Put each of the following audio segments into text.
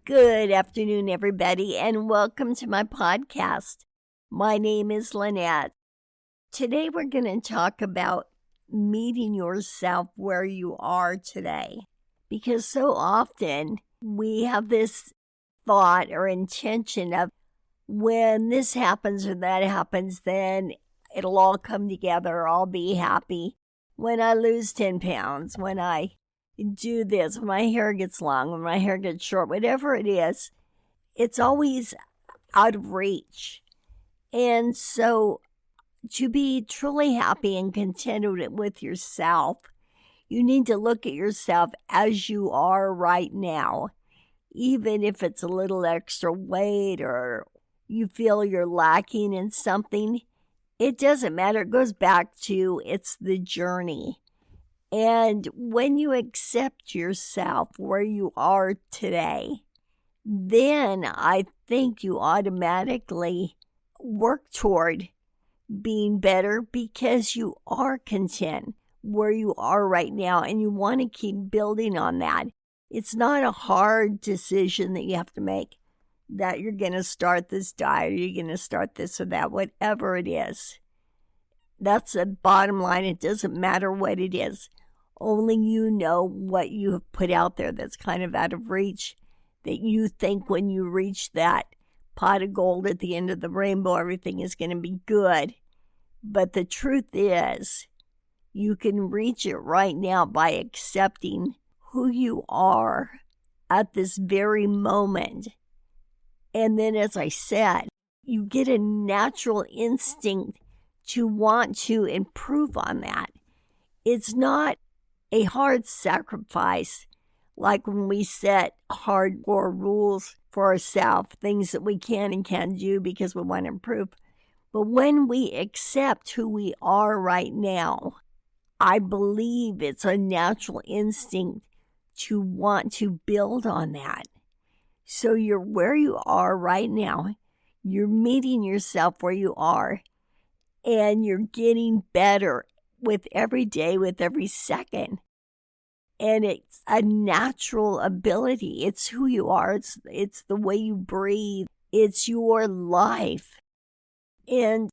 Good afternoon, everybody, and welcome to my podcast. My name is Lynette. Today, we're going to talk about meeting yourself where you are today. Because so often, we have this thought or intention of when this happens or that happens, then it'll all come together, I'll be happy. When I lose 10 pounds, when I do this, when my hair gets long, when my hair gets short, whatever it is, it's always out of reach. And so to be truly happy and contented with yourself, you need to look at yourself as you are right now. Even if it's a little extra weight or you feel you're lacking in something, it doesn't matter. It goes back to it's the journey. And when you accept yourself where you are today, then I think you automatically work toward being better because you are content where you are right now and you want to keep building on that. It's not a hard decision that you have to make that you're going to start this diet or you're going to start this or that, whatever it is. That's the bottom line. It doesn't matter what it is. Only you know what you have put out there that's kind of out of reach, that you think when you reach that pot of gold at the end of the rainbow, everything is going to be good. But the truth is, you can reach it right now by accepting who you are at this very moment. And then, as I said, you get a natural instinct to want to improve on that. It's not a hard sacrifice like when we set hardcore rules for ourselves, things that we can and can't do because we want to improve. But when we accept who we are right now, I believe it's a natural instinct to want to build on that. So you're where you are right now. You're meeting yourself where you are. And you're getting better with every day, with every second. And it's a natural ability. It's who you are. It's the way you breathe. It's your life. And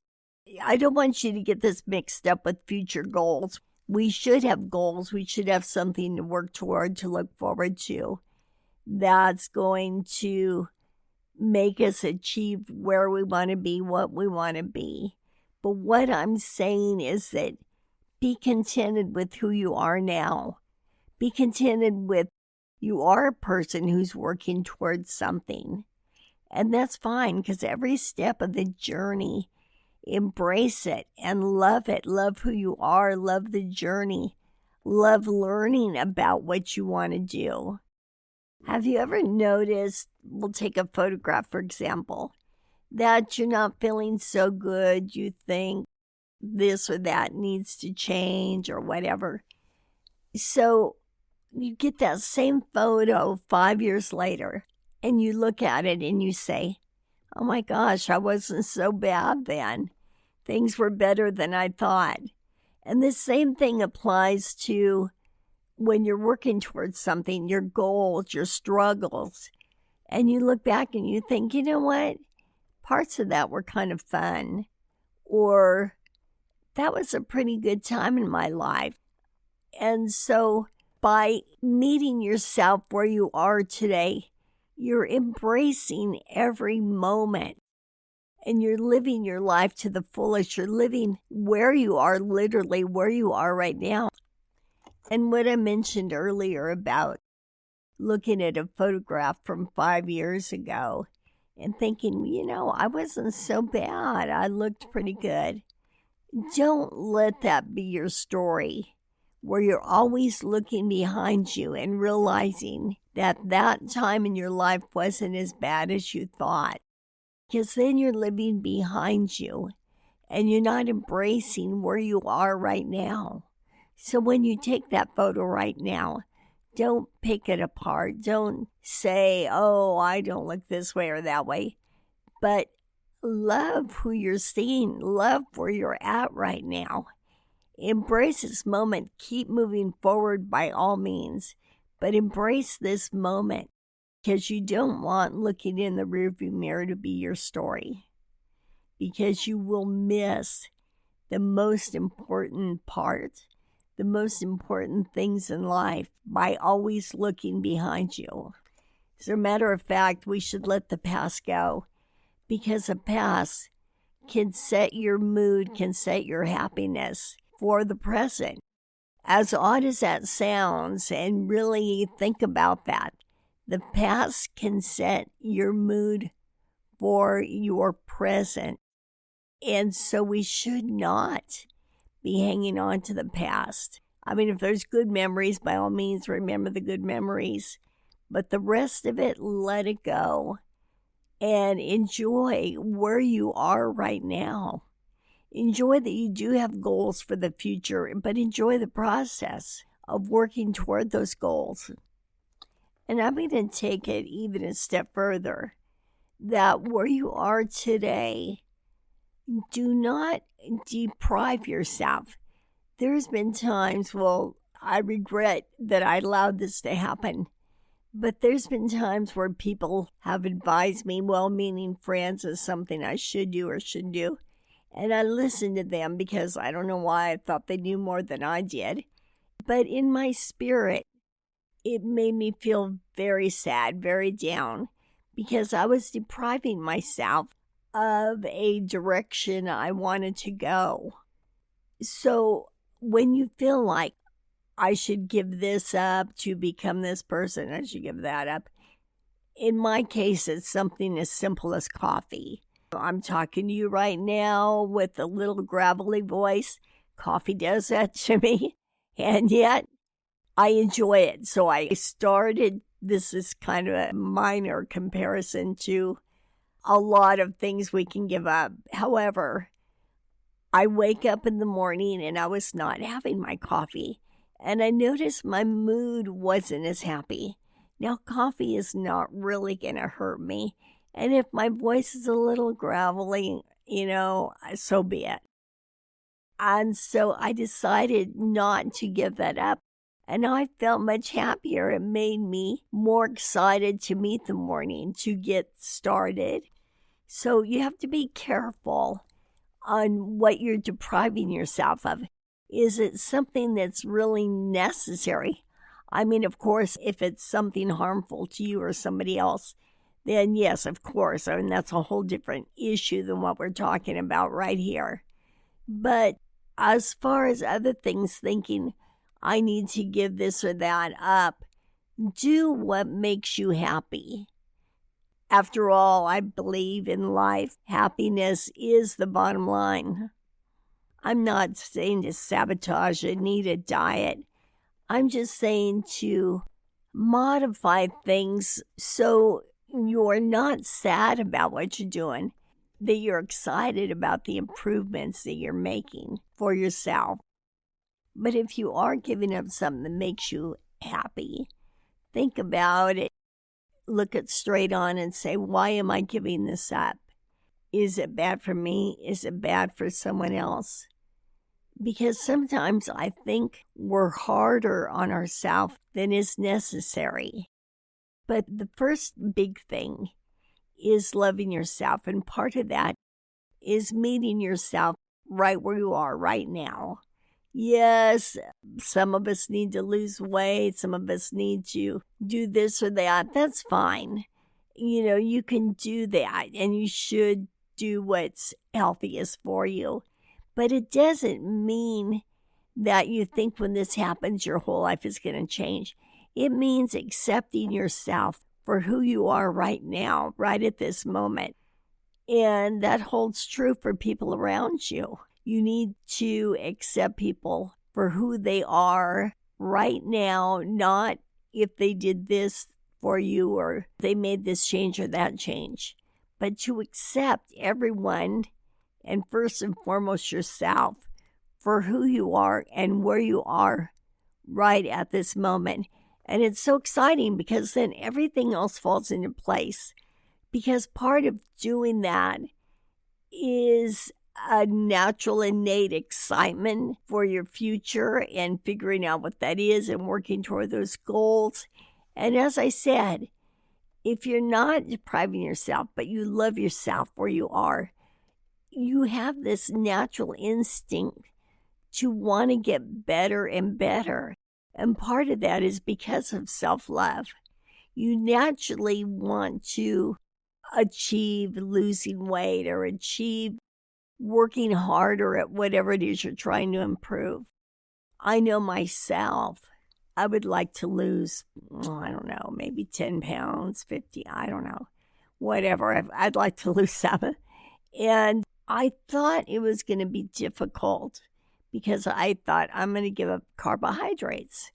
I don't want you to get this mixed up with future goals. We should have goals. We should have something to work toward, to look forward to. That's going to make us achieve where we want to be, what we want to be. But what I'm saying is that be contented with who you are now. Be contented with you are a person who's working towards something. And that's fine because every step of the journey, embrace it and love it. Love who you are. Love the journey. Love learning about what you want to do. Have you ever noticed, we'll take a photograph for example, that you're not feeling so good, you think this or that needs to change or whatever. So you get that same photo 5 years later and you look at it and you say, oh my gosh, I wasn't so bad then. Things were better than I thought. And the same thing applies to when you're working towards something, your goals, your struggles. And you look back and you think, you know what? Parts of that were kind of fun, or that was a pretty good time in my life. And so by meeting yourself where you are today, you're embracing every moment and you're living your life to the fullest. You're living where you are, literally where you are right now. And what I mentioned earlier about looking at a photograph from 5 years ago and thinking, you know, I wasn't so bad. I looked pretty good. Don't let that be your story, where you're always looking behind you and realizing that that time in your life wasn't as bad as you thought. Because then you're living behind you and you're not embracing where you are right now. So when you take that photo right now, don't pick it apart. Don't say, oh, I don't look this way or that way. But love who you're seeing. Love where you're at right now. Embrace this moment. Keep moving forward by all means. But embrace this moment because you don't want looking in the rearview mirror to be your story, because you will miss the most important part, the most important things in life by always looking behind you. As a matter of fact, we should let the past go, because the past can set your mood, can set your happiness for the present. As odd as that sounds, and really think about that, the past can set your mood for your present. And so we should not be hanging on to the past. I mean, if there's good memories, by all means, remember the good memories. But the rest of it, let it go. And enjoy where you are right now. Enjoy that you do have goals for the future, but enjoy the process of working toward those goals. And I'm going to take it even a step further, that where you are today, do not deprive yourself. There's been times, I regret that I allowed this to happen, but there's been times where people have advised me, well-meaning friends, as something I should do or shouldn't do. And I listened to them because I don't know why I thought they knew more than I did. But in my spirit, it made me feel very sad, very down, because I was depriving myself of a direction I wanted to go. So when you feel like I should give this up to become this person, I should give that up. In my case, it's something as simple as coffee. I'm talking to you right now with a little gravelly voice. Coffee does that to me, and yet I enjoy it. So I started, this is kind of a minor comparison to a lot of things we can give up. However, I wake up in the morning and I was not having my coffee, and I noticed my mood wasn't as happy. Now, coffee is not really going to hurt me. And if my voice is a little gravelly, so be it. And so I decided not to give that up. And I felt much happier. It made me more excited to meet the morning, to get started. So you have to be careful on what you're depriving yourself of. Is it something that's really necessary? I mean, of course, if it's something harmful to you or somebody else, then yes, of course. I mean, that's a whole different issue than what we're talking about right here. But as far as other things, thinking, I need to give this or that up, do what makes you happy. After all, I believe in life, happiness is the bottom line. I'm not saying to sabotage and eat a diet. I'm just saying to modify things so you're not sad about what you're doing, that you're excited about the improvements that you're making for yourself. But if you are giving up something that makes you happy, think about it, look it straight on and say, why am I giving this up? Is it bad for me? Is it bad for someone else? Because sometimes I think we're harder on ourselves than is necessary. But the first big thing is loving yourself. And part of that is meeting yourself right where you are right now. Yes, some of us need to lose weight. Some of us need to do this or that. That's fine. You can do that, and you should do what's healthiest for you. But it doesn't mean that you think when this happens, your whole life is going to change. It means accepting yourself for who you are right now, right at this moment. And that holds true for people around you. You need to accept people for who they are right now, not if they did this for you or they made this change or that change, but to accept everyone, and first and foremost yourself, for who you are and where you are right at this moment. And it's so exciting because then everything else falls into place. Because part of doing that is a natural, innate excitement for your future and figuring out what that is and working toward those goals. And as I said, if you're not depriving yourself, but you love yourself where you are, you have this natural instinct to want to get better and better. And part of that is because of self-love. You naturally want to achieve losing weight or achieve working harder at whatever it is you're trying to improve. I know myself, I would like to lose, I don't know, maybe 10 pounds, 50, I don't know, whatever. I'd like to lose some. And I thought it was going to be difficult because I thought I'm going to give up carbohydrates.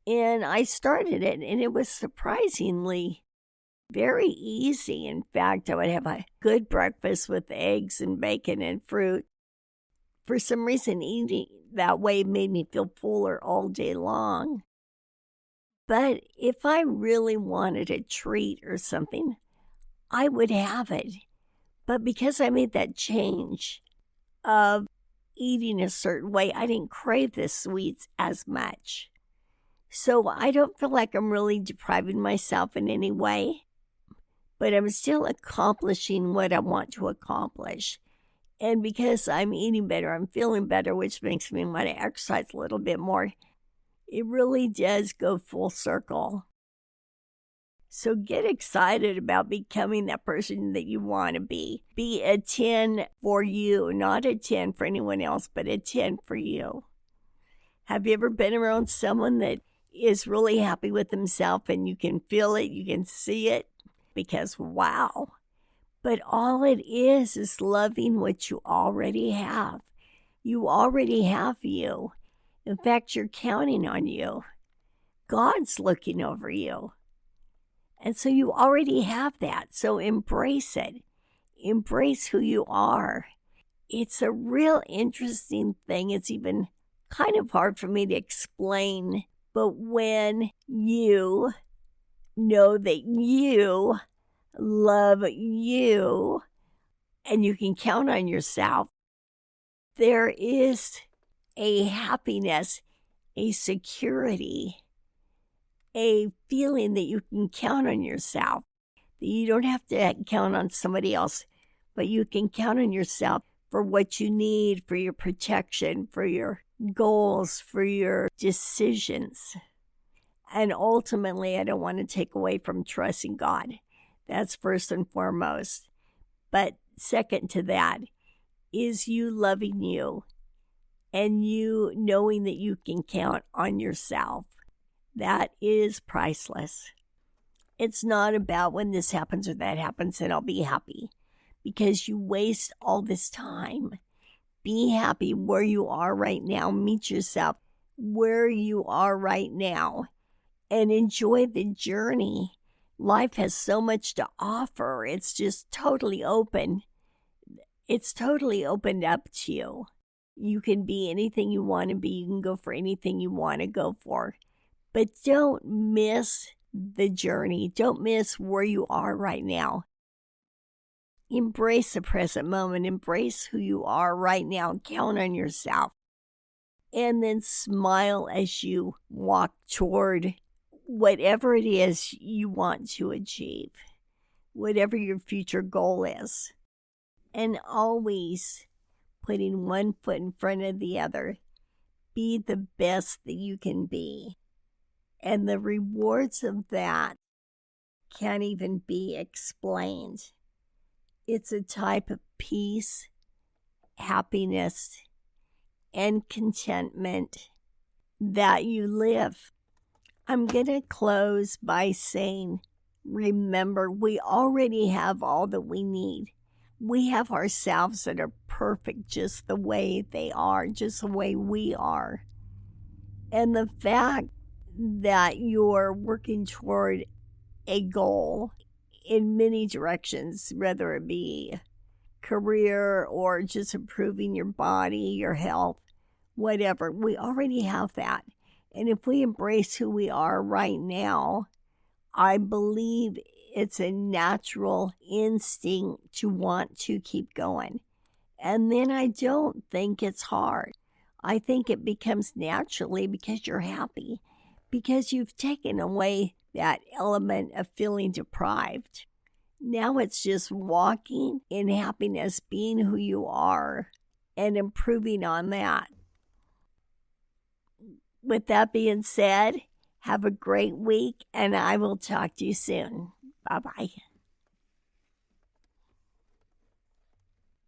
And I started it, and it was surprisingly very easy. In fact, I would have a good breakfast with eggs and bacon and fruit. For some reason, eating that way made me feel fuller all day long. But if I really wanted a treat or something, I would have it. But because I made that change of eating a certain way, I didn't crave the sweets as much. So I don't feel like I'm really depriving myself in any way, but I'm still accomplishing what I want to accomplish. And because I'm eating better, I'm feeling better, which makes me want to exercise a little bit more. It really does go full circle. So get excited about becoming that person that you want to be. Be a 10 for you, not a 10 for anyone else, but a 10 for you. Have you ever been around someone that is really happy with himself and you can feel it, you can see it? Because wow. But all it is loving what you already have. You already have you. In fact, you're counting on you. God's looking over you. And so you already have that. So embrace it. Embrace who you are. It's a real interesting thing. It's even kind of hard for me to explain. But when you know that you love you and you can count on yourself, there is a happiness, a security, a feeling that you can count on yourself, that you don't have to count on somebody else, but you can count on yourself for what you need, for your protection, for your goals, for your decisions. And ultimately, I don't want to take away from trusting God. That's first and foremost. But second to that is you loving you and you knowing that you can count on yourself. That is priceless. It's not about when this happens or that happens and I'll be happy, because you waste all this time. Be happy where you are right now. Meet yourself where you are right now and enjoy the journey. Life has so much to offer. It's just totally open. It's totally opened up to you. You can be anything you want to be. You can go for anything you want to go for. But don't miss the journey. Don't miss where you are right now. Embrace the present moment. Embrace who you are right now. Count on yourself. And then smile as you walk toward whatever it is you want to achieve, whatever your future goal is. And always putting one foot in front of the other. Be the best that you can be. And the rewards of that can't even be explained. It's a type of peace, happiness, and contentment that you live. I'm going to close by saying, remember, we already have all that we need. We have ourselves that are perfect just the way they are, just the way we are. And the fact that you're working toward a goal in many directions, whether it be career or just improving your body, your health, whatever, we already have that. And if we embrace who we are right now, I believe it's a natural instinct to want to keep going. And then I don't think it's hard. I think it becomes naturally because you're happy, because you've taken away that element of feeling deprived. Now it's just walking in happiness, being who you are, and improving on that. With that being said, have a great week, and I will talk to you soon. Bye-bye.